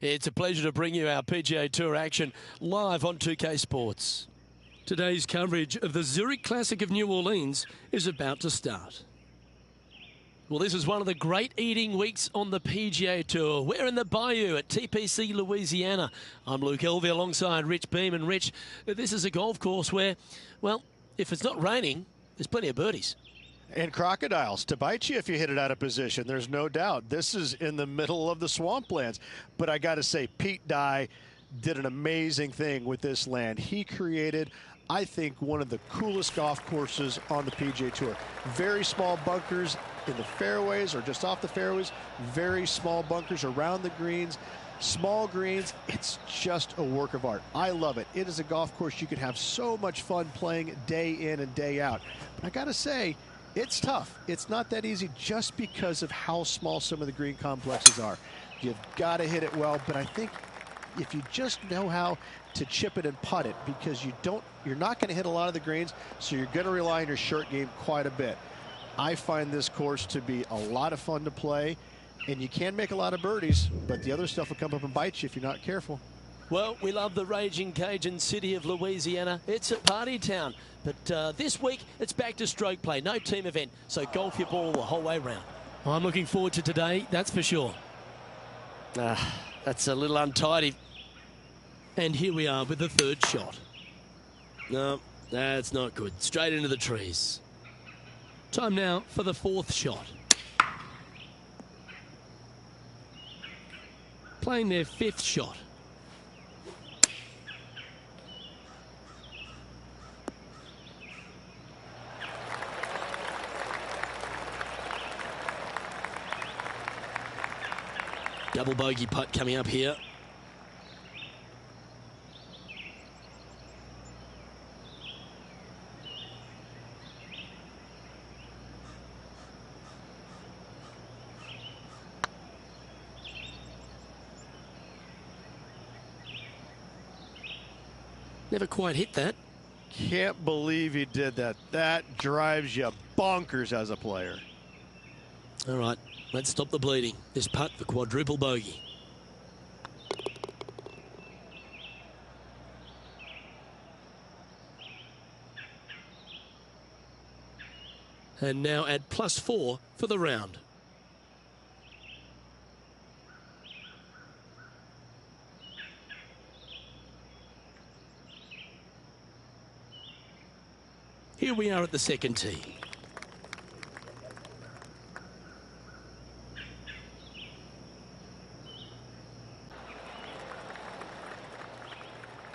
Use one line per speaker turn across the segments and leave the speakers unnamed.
It's a pleasure to bring you our PGA Tour action live on 2K Sports. Today's coverage of the Zurich Classic of New Orleans is about to start. Well, this is one of the great eating weeks on the PGA Tour. We're in the Bayou at TPC, Louisiana. I'm Luke Elvey alongside Rich Beam. And Rich, this is a golf course where, well, if it's not raining, there's plenty of birdies.
And crocodiles to bite you if you hit it out of position. There's no doubt. This is in the middle of the swamplands. But I got to say, Pete Dye did an amazing thing with this land. He created, I think, one of the coolest golf courses on the PGA Tour. Very small bunkers in the fairways or just off the fairways. Very small bunkers around the greens. Small greens. It's just a work of art. I love it. It is a golf course you can have so much fun playing day in and day out. But I got to say, it's tough. It's not that easy just because of how small some of the green complexes are. You've got to hit it well, but I think if you just know how to chip it and putt it, because you're not going to hit a lot of the greens, so you're going to rely on your short game quite a bit. I find this course to be a lot of fun to play, and you can make a lot of birdies, but the other stuff will come up and bite you if you're not careful.
Well, we love the raging Cajun city of Louisiana. It's a party town. But this week, it's back to stroke play. No team event, so golf your ball the whole way round. I'm looking forward to today, that's for sure. That's a little untidy. And here we are with the third shot. No, that's not good. Straight into the trees. Time now for the fourth shot. Playing their fifth shot. Double bogey putt coming up here. Never quite hit that.
Can't believe he did that. That drives you bonkers as a player.
All right, let's stop the bleeding. This putt for quadruple bogey. And now at +4 for the round. Here we are at the second tee.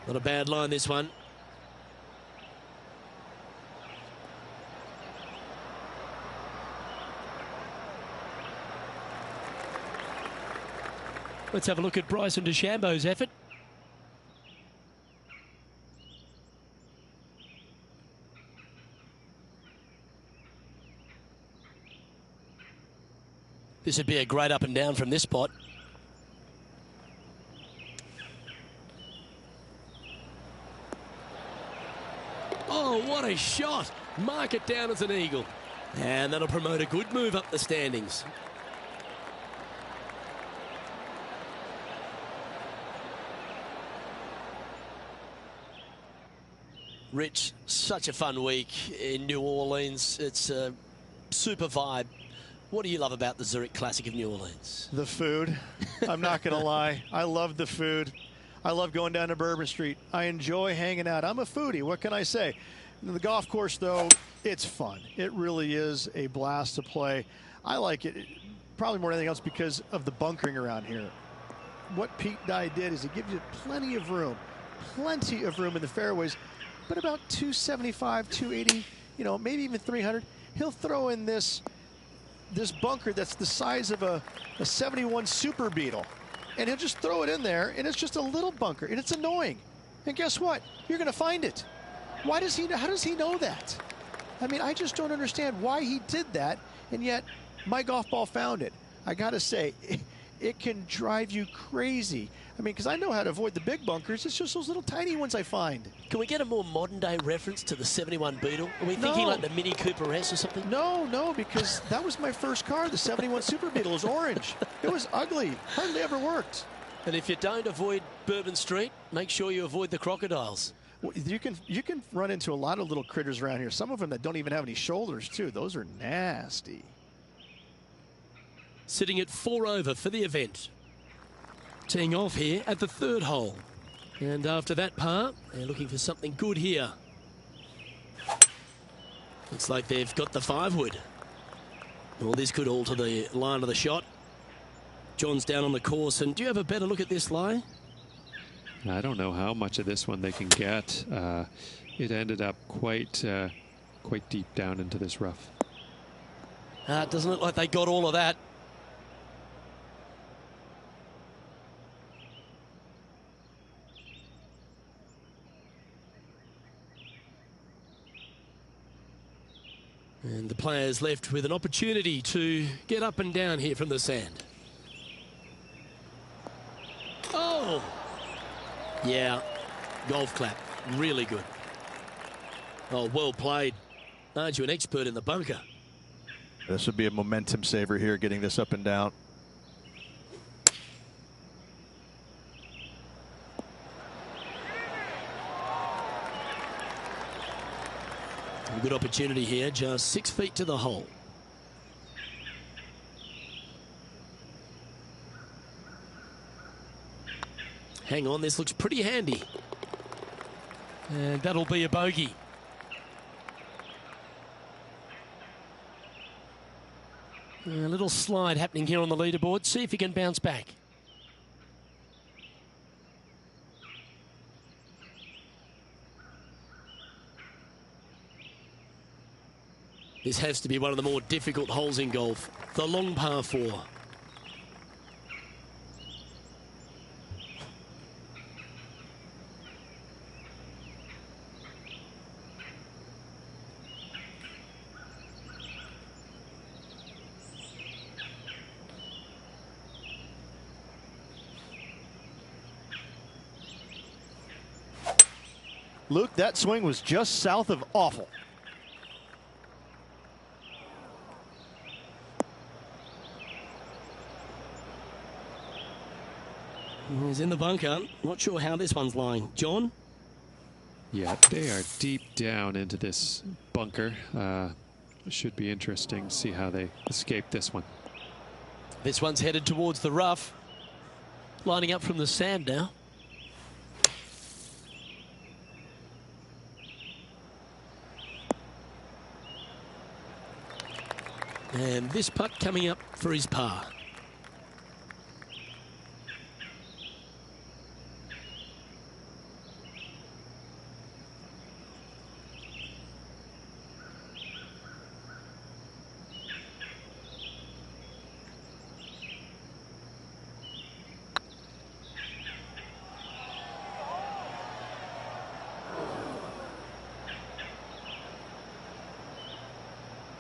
Not a bad line, this one. Let's have a look at Bryson DeChambeau's effort. This would be a great up and down from this spot. Oh, what a shot. Mark it down as an eagle. And that'll promote a good move up the standings. Rich, such a fun week in New Orleans. It's a super vibe. What do you love about the Zurich Classic of New Orleans?
The food. I'm not going to lie. I love the food. I love going down to Bourbon Street. I enjoy hanging out. I'm a foodie. What can I say? The golf course, though, it's fun. It really is a blast to play. I like it probably more than anything else because of the bunkering around here. What Pete Dye did is he gives you plenty of room in the fairways, but about 275, 280, maybe even 300. He'll throw in this bunker that's the size of a 71 Super Beetle. And he'll just throw it in there, and it's just a little bunker, and it's annoying. And guess what? You're going to find it. How does he know that? I mean, I just don't understand why he did that, and yet my golf ball found it. I got to say, it can drive you crazy. I mean, because I know how to avoid the big bunkers. It's just those little tiny ones I find.
Can we get a more modern-day reference to the 71 Beetle? Are we thinking like the Mini Cooper S or something?
No, because that was my first car. The 71 Super Beetle was orange. It was ugly. Hardly ever worked.
And if you don't avoid Bourbon Street, make sure you avoid the crocodiles.
Well, you can run into a lot of little critters around here. Some of them that don't even have any shoulders, too. Those are nasty.
Sitting at 4 over for the event. Teeing off here at the 3rd hole. And after that par, they're looking for something good here. Looks like they've got the 5-wood. Well, this could alter the line of the shot. John's down on the course, and do you have a better look at this lie?
I don't know how much of this one they can get. It ended up quite deep down into this rough.
It doesn't look like they got all of that. And the players left with an opportunity to get up and down here from the sand. Oh! Yeah, golf clap. Really good. Oh, well played. Aren't you an expert in the bunker?
This would be a momentum saver here, getting this up and down.
A good opportunity here, just 6 feet to the hole. Hang on, this looks pretty handy. And that'll be a bogey. A little slide happening here on the leaderboard. See if he can bounce back. This has to be one of the more difficult holes in golf. The long par 4.
Luke, that swing was just south of awful.
He's in the bunker. Not sure how this one's lying. John?
Yeah, they are deep down into this bunker. It should be interesting to see how they escape this one.
This one's headed towards the rough. Lining up from the sand now. And this putt coming up for his par.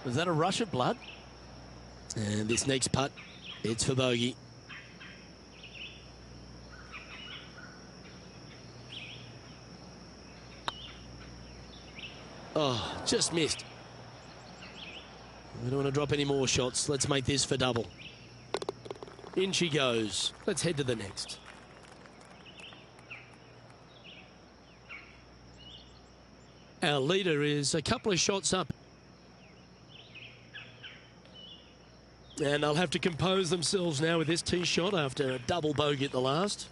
Was that a rush of blood? And this next putt, it's for bogey. Oh, just missed. We don't want to drop any more shots. Let's make this for double. In she goes. Let's head to the next. Our leader is a couple of shots up. And they'll have to compose themselves now with this tee shot after a double bogey at the last.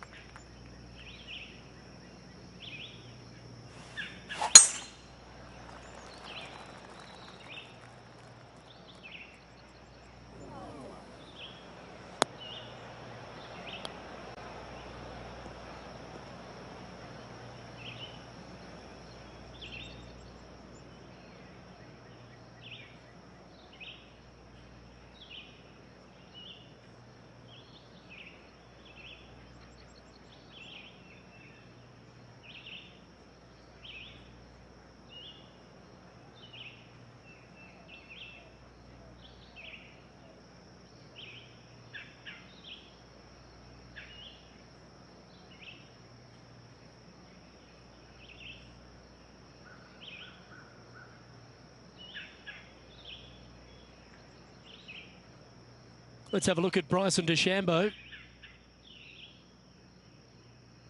Let's have a look at Bryson DeChambeau.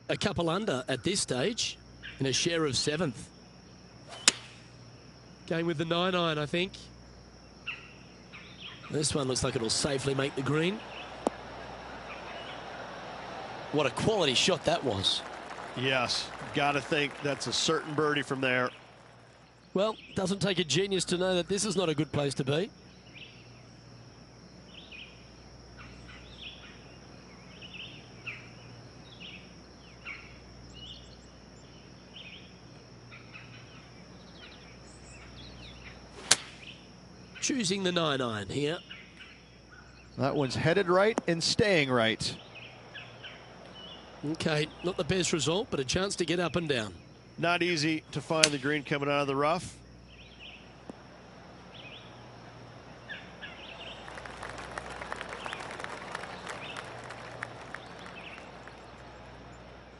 a couple under at this stage in a share of 7th. Going with the 9-iron, I think. This one looks like it'll safely make the green. What a quality shot that was.
Yes, got to think that's a certain birdie from there.
Well, doesn't take a genius to know that this is not a good place to be. Choosing the 9-iron here.
That one's headed right and staying right.
Okay, not the best result, but a chance to get up and down.
Not easy to find the green coming out of the rough.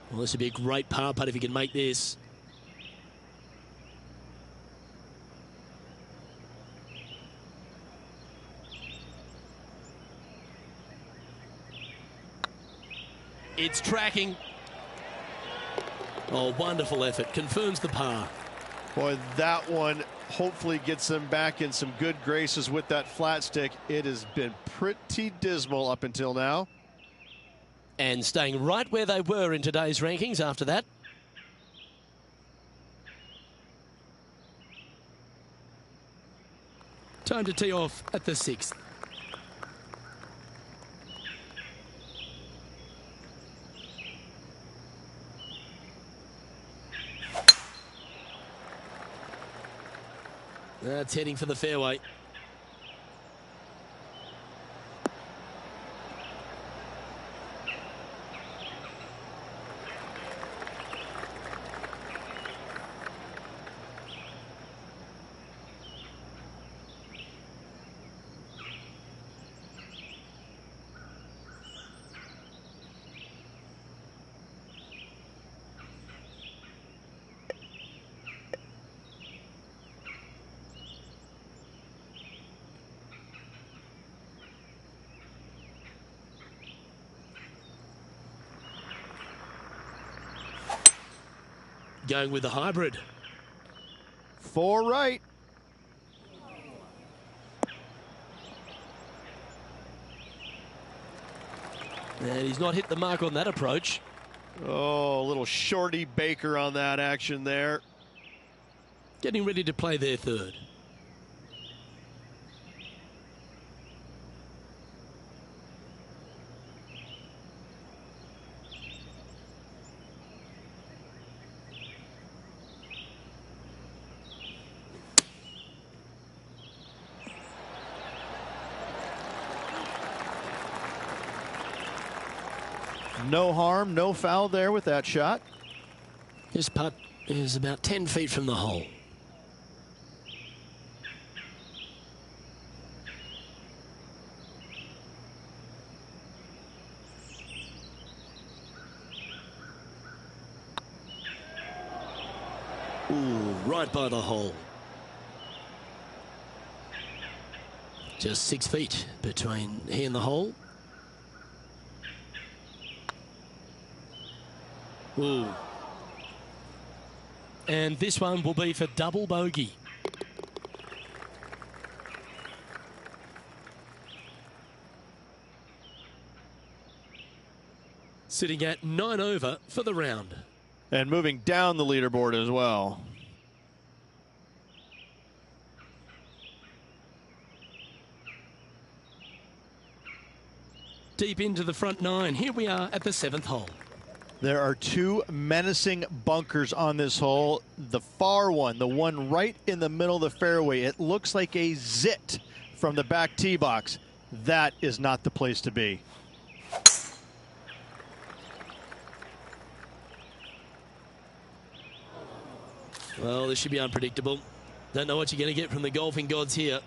Well, this would be a great par putt if he can make this. It's tracking. Oh, wonderful effort. Confirms the par.
Boy, that one hopefully gets them back in some good graces with that flat stick. It has been pretty dismal up until now.
And staying right where they were in today's rankings after that. Time to tee off at the 6th. That's heading for the fairway. Going with the hybrid.
4 right.
And he's not hit the mark on that approach.
Oh, a little shorty Baker on that action there.
Getting ready to play their 3rd.
No harm, no foul there with that shot.
This putt is about 10 feet from the hole. Ooh, right by the hole. Just 6 feet between he and the hole. Ooh. And this one will be for double bogey. Sitting at 9 over for the round.
And moving down the leaderboard as well.
Deep into the front 9. Here we are at the 7th hole.
There are 2 menacing bunkers on this hole. The far one, the one right in the middle of the fairway, it looks like a zit from the back tee box. That is not the place to be.
Well, this should be unpredictable. Don't know what you're going to get from the golfing gods here.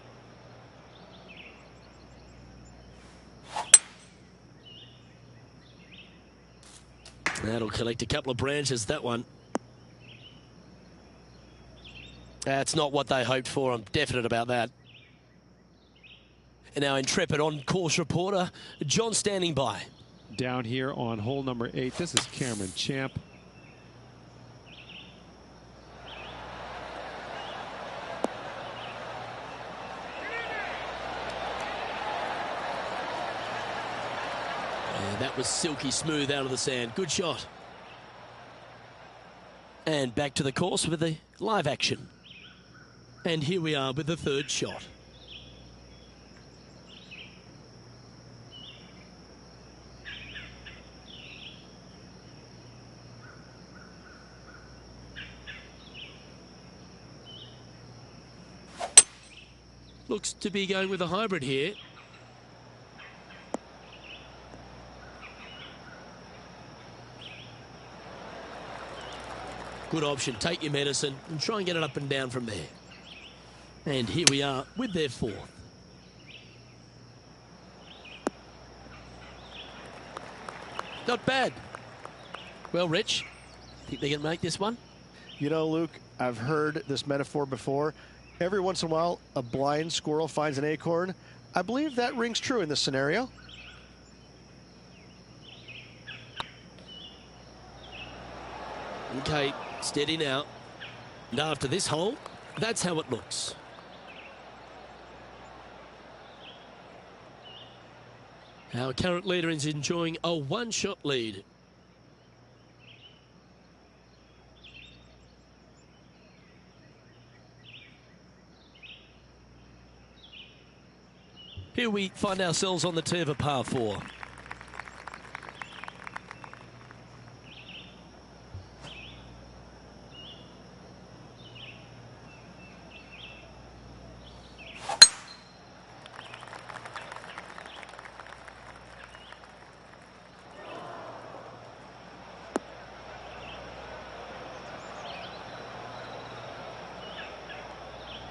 That'll collect a couple of branches, that one. That's not what they hoped for. I'm definite about that. And our intrepid on-course reporter, John, standing by.
down here on hole number 8. This is Cameron Champ.
That was silky smooth out of the sand. Good shot. And back to the course with the live action. And here we are with the third shot. Looks to be going with a hybrid here. Good option. Take your medicine and try and get it up and down from there. And here we are with their fourth. Not bad. Well, Rich, think they can make this one?
You know, Luke, I've heard this metaphor before. Every once in a while, a blind squirrel finds an acorn. I believe that rings true in this scenario.
Okay, steady now. And after this hole, that's how it looks. Our current leader is enjoying a one-shot lead. Here we find ourselves on the tee of a par 4.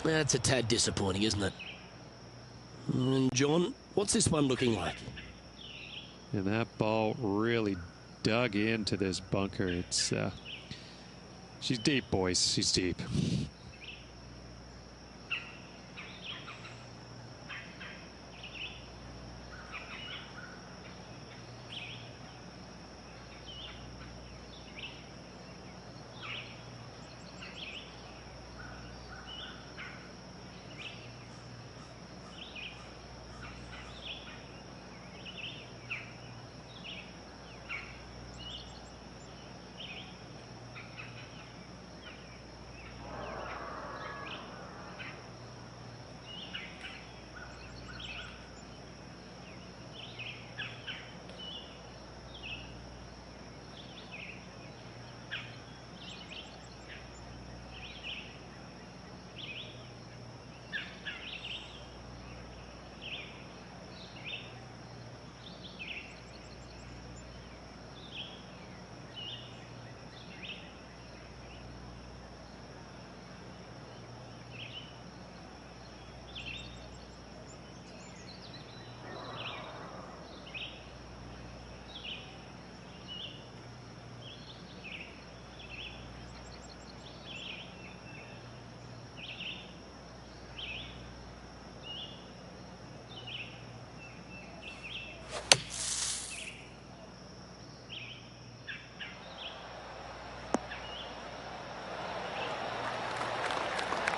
That's a tad disappointing, isn't it? And John, what's this one looking like?
And that ball really dug into this bunker. It's she's deep, boys. She's deep.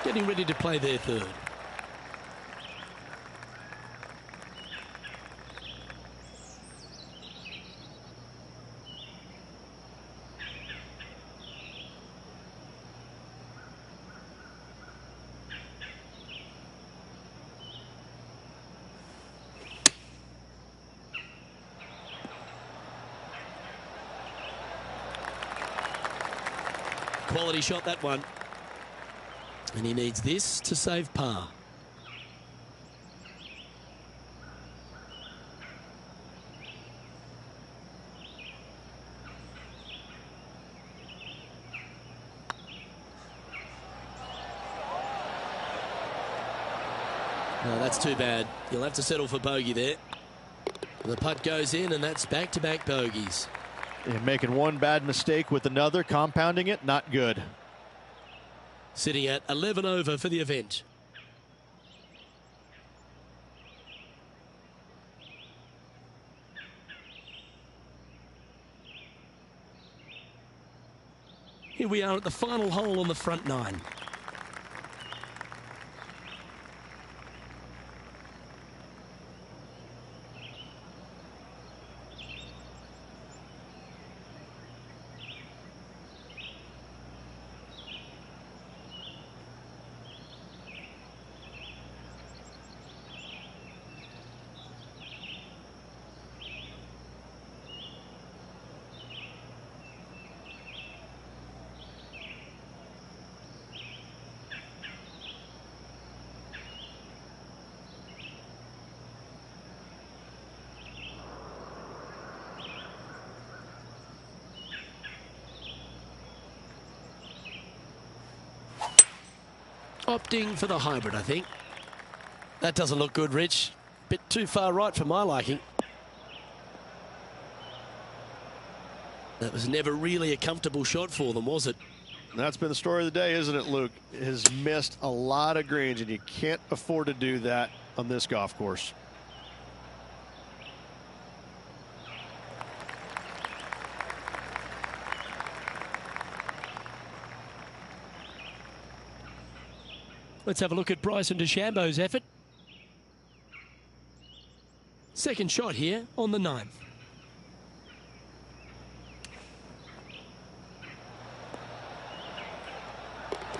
Getting ready to play their third. Quality shot, that one. And he needs this to save par. No, that's too bad. You'll have to settle for bogey there. The putt goes in, and that's back-to-back bogeys.
And making one bad mistake with another, compounding it, not good.
Sitting at 11 over for the event. Here we are at the final hole on the front nine. Opting for the hybrid, I think. That doesn't look good, Rich. Bit too far right for my liking. That was never really a comfortable shot for them, was it?
That's been the story of the day, isn't it, Luke? Has missed a lot of greens, and you can't afford to do that on this golf course.
Let's have a look at Bryson DeChambeau's effort. Second shot here on the 9th.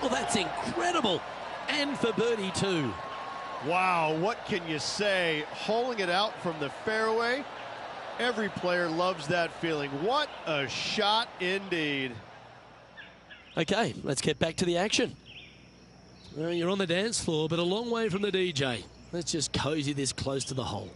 Oh, that's incredible. And for birdie too.
Wow, what can you say? Holing it out from the fairway. Every player loves that feeling. What a shot indeed.
Okay, let's get back to the action. Well, you're on the dance floor, but a long way from the DJ. Let's just cozy this close to the hole.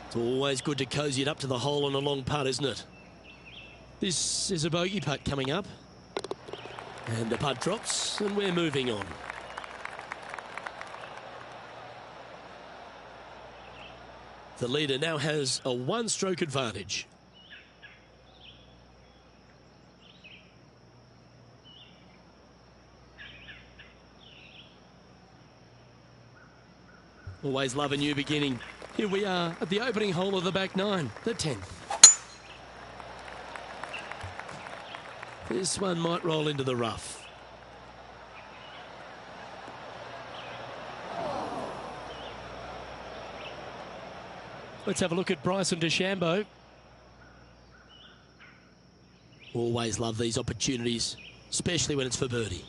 It's always good to cozy it up to the hole on a long putt, isn't it? This is a bogey putt coming up. And the putt drops, and we're moving on. The leader now has a one-stroke advantage. Always love a new beginning. Here we are at the opening hole of the back nine, the 10th. This one might roll into the rough. Let's have a look at Bryson DeChambeau. Always love these opportunities, especially when it's for birdie.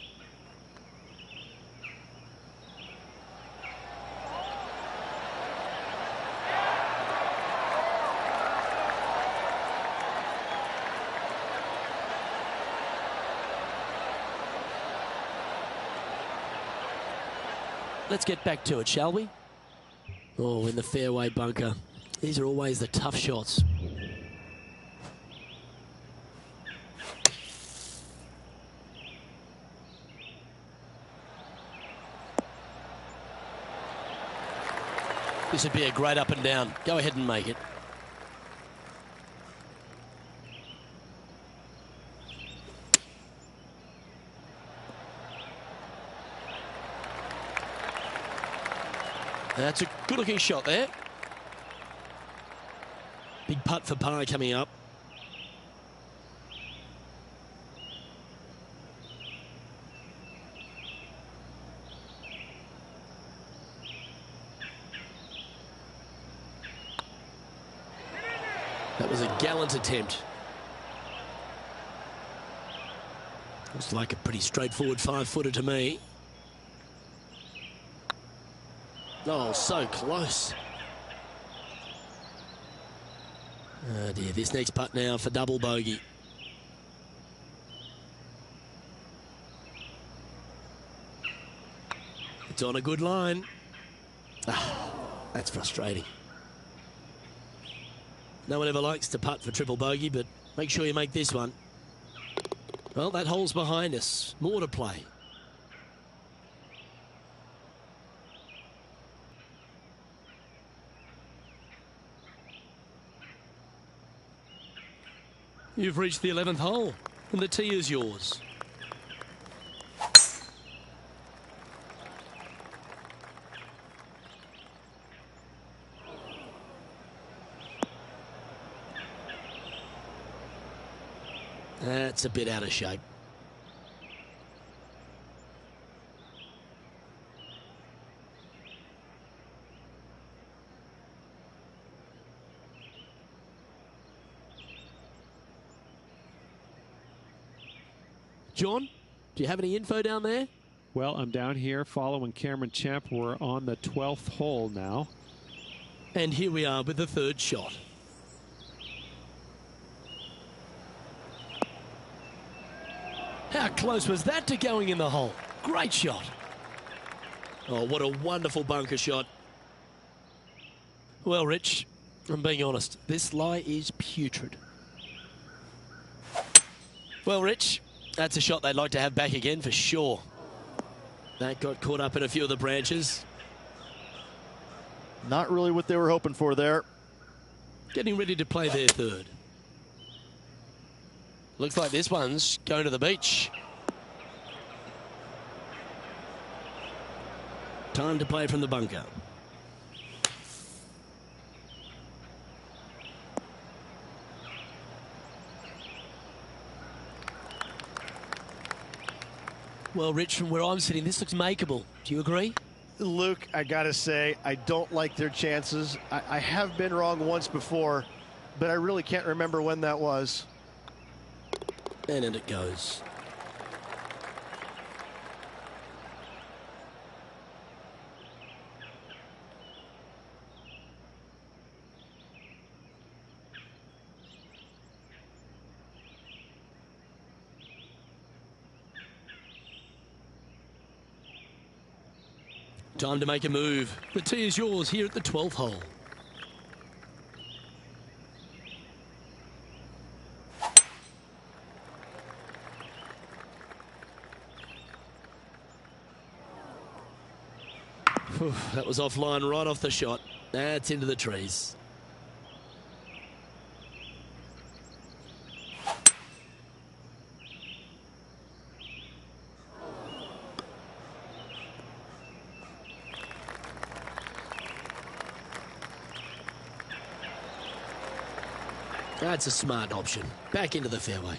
Let's get back to it, shall we? Oh, in the fairway bunker. These are always the tough shots. This would be a great up and down. Go ahead and make it. That's a good-looking shot there. Big putt for par coming up. That was a gallant attempt. Looks like a pretty straightforward 5-footer to me. Oh, so close. Oh dear, this next putt now for double bogey. It's on a good line. Ah, that's frustrating. No one ever likes to putt for triple bogey, but make sure you make this one. Well, that hole's behind us. More to play. You've reached the 11th hole, and the tee is yours. That's a bit out of shape. John, do you have any info down there?
Well, I'm down here following Cameron Champ. We're on the 12th hole now.
And here we are with the third shot. How close was that to going in the hole? Great shot. Oh, what a wonderful bunker shot. Well, Rich, I'm being honest, this lie is putrid. Well, Rich, that's a shot they'd like to have back again for sure. That got caught up in a few of the branches.
Not really what they were hoping for there.
Getting ready to play their third. Looks like this one's going to the beach. Time to play from the bunker. Well, Rich, from where I'm sitting, this looks makeable. Do you agree?
Luke, I gotta say, I don't like their chances. I have been wrong once before, but I really can't remember when that was.
And in it goes. Time to make a move. The tee is yours here at the 12th hole. Whew, that was offline right off the shot. That's into the trees. That's a smart option. Back into the fairway.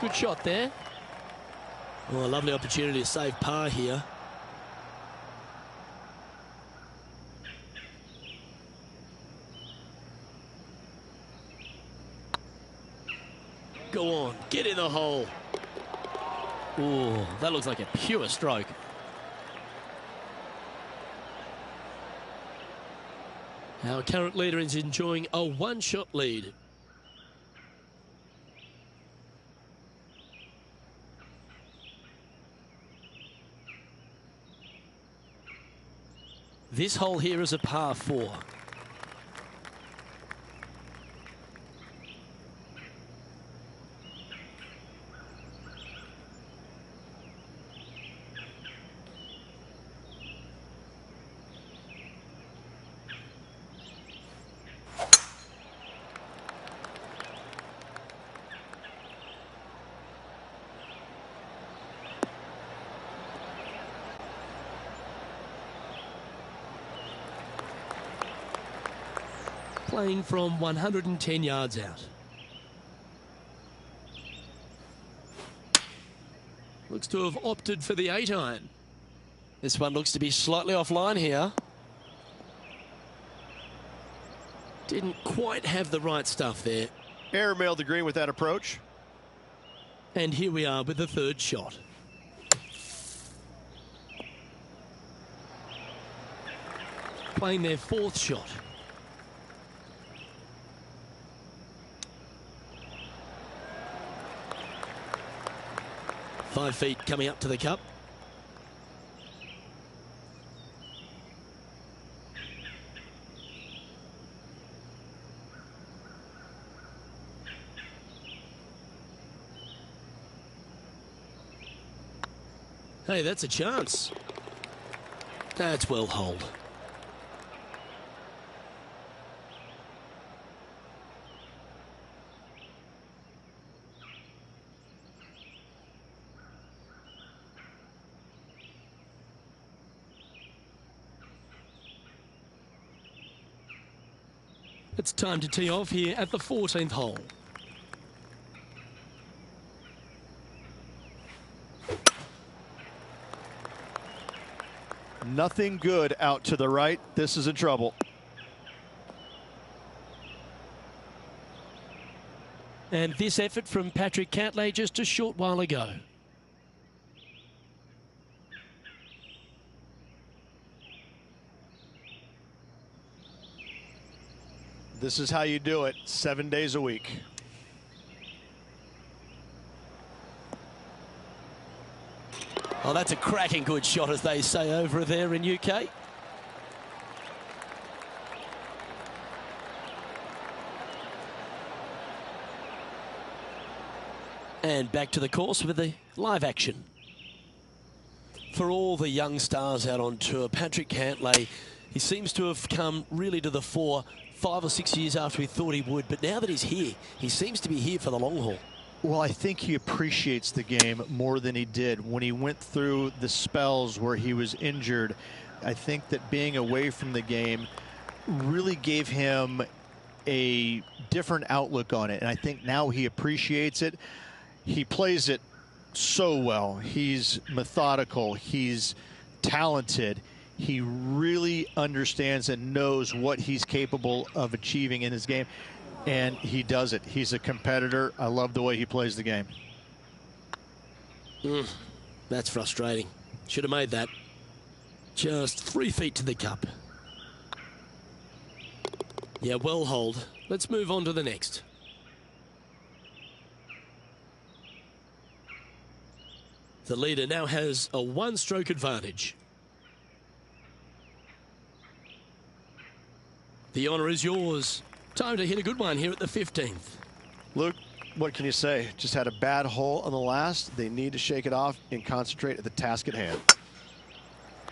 Good shot there. Oh, a lovely opportunity to save par here. Go on, get in the hole. Oh, that looks like a pure stroke. Our current leader is enjoying a one-shot lead. This hole here is a par 4. Playing from 110 yards out. Looks to have opted for the 8-iron. This one looks to be slightly offline here. Didn't quite have the right stuff there.
Airmailed the green with that approach.
And here we are with the third shot. Playing their fourth shot. Five feet coming up to the cup. Hey, that's a chance. That's well holed. It's time to tee off here at the 14th hole.
Nothing good out to the right. This is in trouble.
And this effort from Patrick Cantlay just a short while ago.
This is how you do it 7 days a week.
Oh, that's a cracking good shot, as they say over there in UK. And back to the course with the live action. For all the young stars out on tour, Patrick Cantlay, he seems to have come really to the fore 5 or 6 years after we thought he would. But now that he's here, he seems to be here for the long haul.
Well, I think he appreciates the game more than he did when he went through the spells where he was injured. I think that being away from the game really gave him a different outlook on it. And I think now he appreciates it. He plays it so well. He's methodical. He's talented. He really understands and knows what he's capable of achieving in his game, and he does it. He's a competitor. I love the way he plays the game.
That's frustrating. Should have made that. Just 3 feet to the cup. Yeah, well holed. Let's move on to the next. The leader now has a 1-stroke advantage. The honour is yours. Time to hit a good one here at the 15th.
Luke, what can you say? Just had a bad hole on the last. They need to shake it off and concentrate at the task at hand.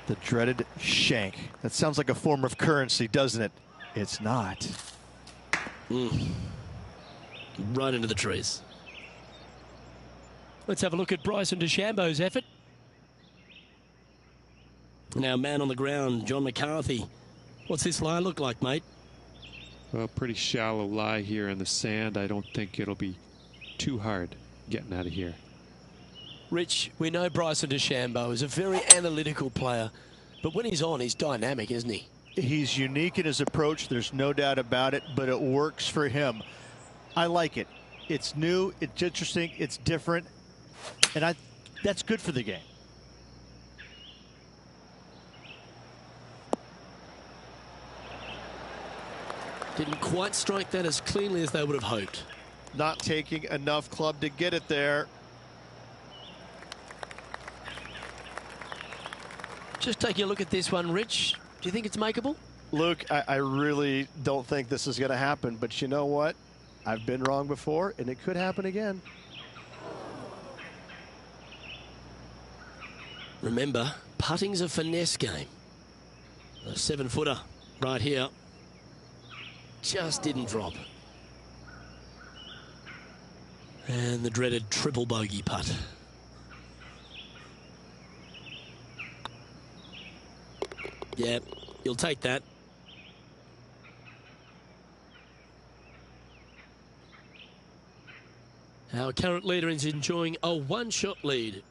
The dreaded shank. That sounds like a form of currency, doesn't it? It's not.
Right into the trees. Let's have a look at Bryson DeChambeau's effort. Now, man on the ground, John McCarthy. What's this lie look like, mate?
Well, pretty shallow lie here in the sand. I don't think it'll be too hard getting out of here.
Rich, we know Bryson DeChambeau is a very analytical player, but when he's on, he's dynamic, isn't he?
He's unique in his approach. There's no doubt about it, but it works for him. I like it. It's new. It's interesting. It's different. And that's good for the game.
Didn't quite strike that as cleanly as they would have hoped.
Not taking enough club to get it there.
Just taking a look at this one, Rich. Do you think it's makeable?
Luke, I really don't think this is going to happen, but you know what? I've been wrong before, and it could happen again.
Remember, putting's a finesse game. A 7-footer right here. Just didn't drop. And the dreaded triple bogey putt. Yeah, you'll take that. Our current leader is enjoying a 1-shot lead.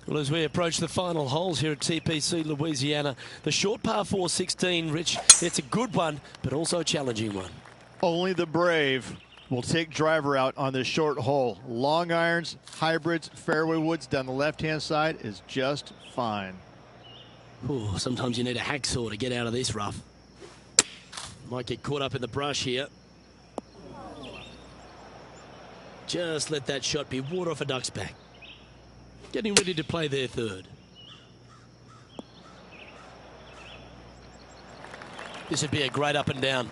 Well, as we approach the final holes here at TPC Louisiana, the short par 4 16, Rich, it's a good one, but also a challenging one.
Only the brave will take driver out on this short hole. Long irons, hybrids, fairway woods down the left-hand side is just fine.
Ooh, sometimes you need a hacksaw to get out of this rough. Might get caught up in the brush here. Just let that shot be water off a duck's back. Getting ready to play their third. This would be a great up and down.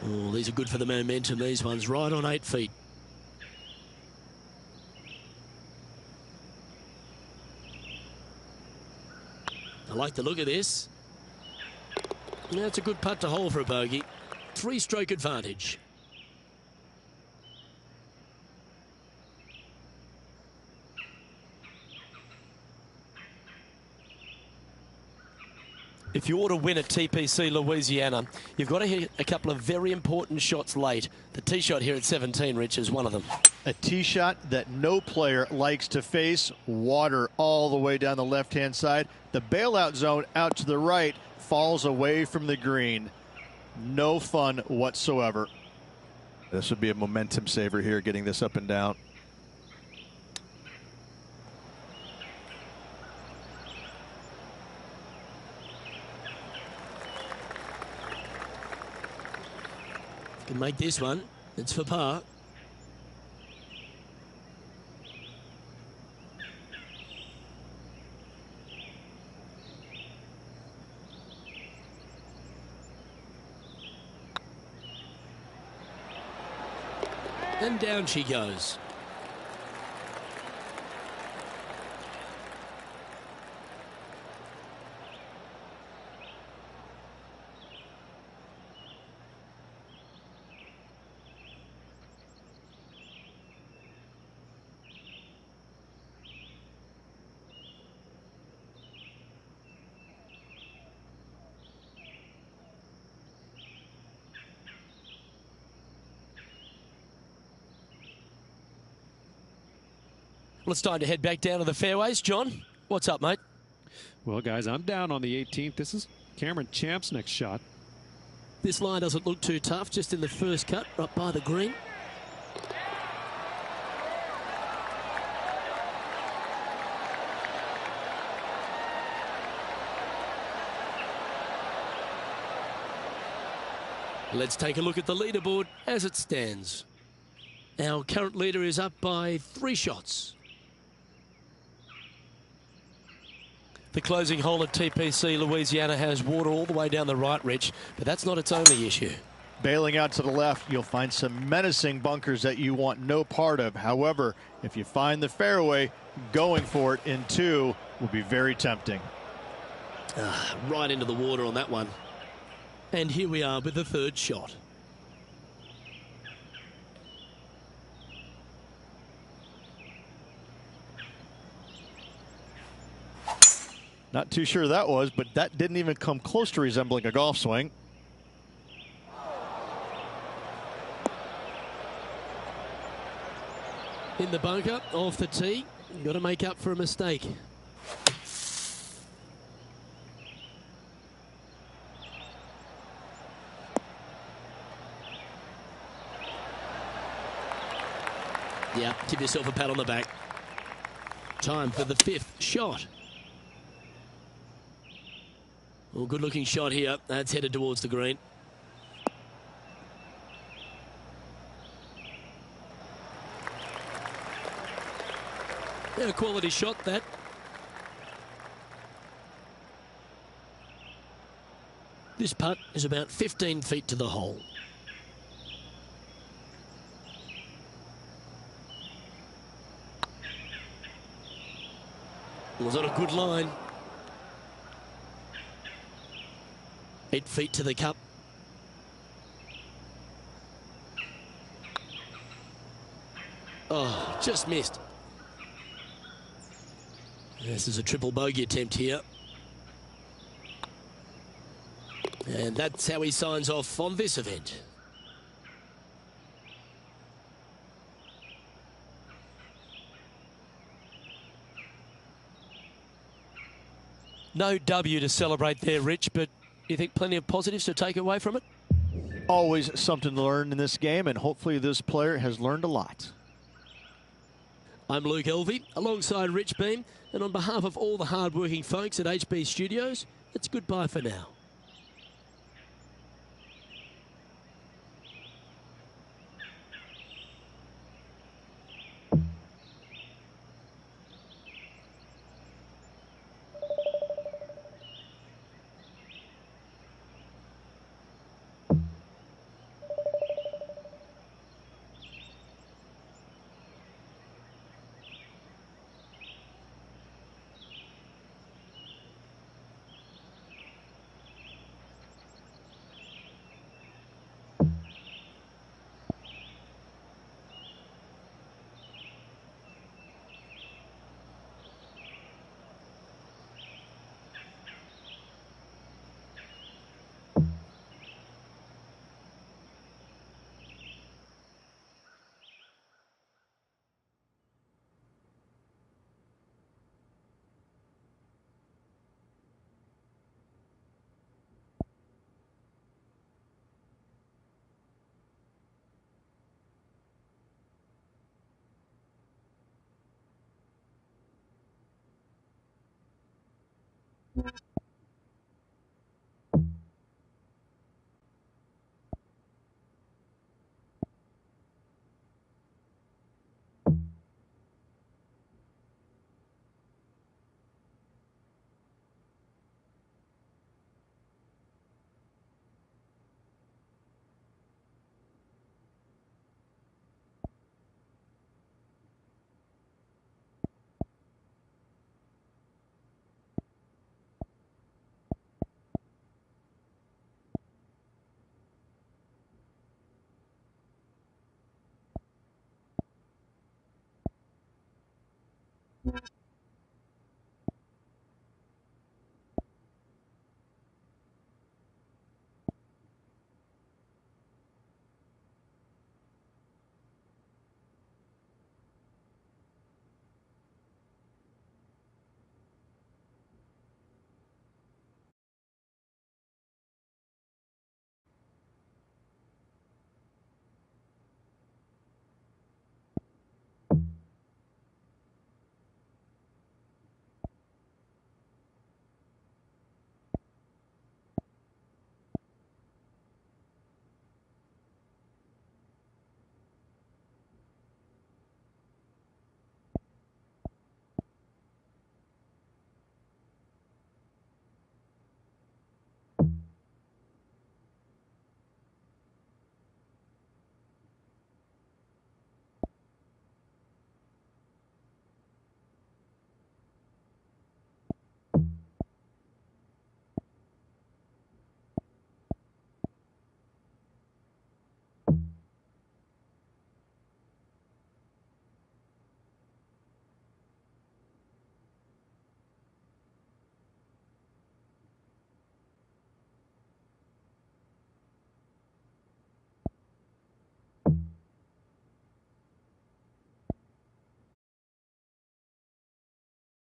Oh, these are good for the momentum, these ones, right on 8 feet. I like the look of this. That's a good putt to hole for a bogey. 3-stroke advantage. If you ought to win at TPC Louisiana, you've got to hit a couple of very important shots late. The tee shot here at 17, Rich, is one of them.
A tee shot that no player likes to face. Water all the way down the left-hand side. The bailout zone out to the right falls away from the green. No fun whatsoever. This would be a momentum saver here, getting this up and down.
Can make this one. It's for par. And down she goes. Well, it's time to head back down to the fairways. John, what's up, mate?
Well, guys, I'm down on the 18th. This is Cameron Champ's next shot.
This line doesn't look too tough, just in the first cut, right by the green. Let's take a look at the leaderboard as it stands. Our current leader is up by 3 shots. The closing hole at TPC Louisiana has water all the way down the right, Rich, but that's not its only issue.
Bailing out to the left, you'll find some menacing bunkers that you want no part of. However, if you find the fairway, going for it in 2 will be very tempting.
Right into the water on that one. And here we are with the 3rd shot.
Not too sure that was, but that didn't even come close to resembling a golf swing.
In the bunker, off the tee. Got to make up for a mistake. Yeah, give yourself a pat on the back. Time for the 5th shot. Well, good looking shot here. That's headed towards the green. Yeah, a quality shot, that. This putt is about 15 feet to the hole. Was that a good line? 8 feet to the cup. Oh, just missed. This is a triple bogey attempt here. And that's how he signs off on this event. No W to celebrate there, Rich, but you think plenty of positives to take away from it?
Always something to learn in this game, and hopefully this player has learned a lot.
I'm Luke Elvey, alongside Rich Beam, and on behalf of all the hard-working folks at HB Studios, it's goodbye for now.
you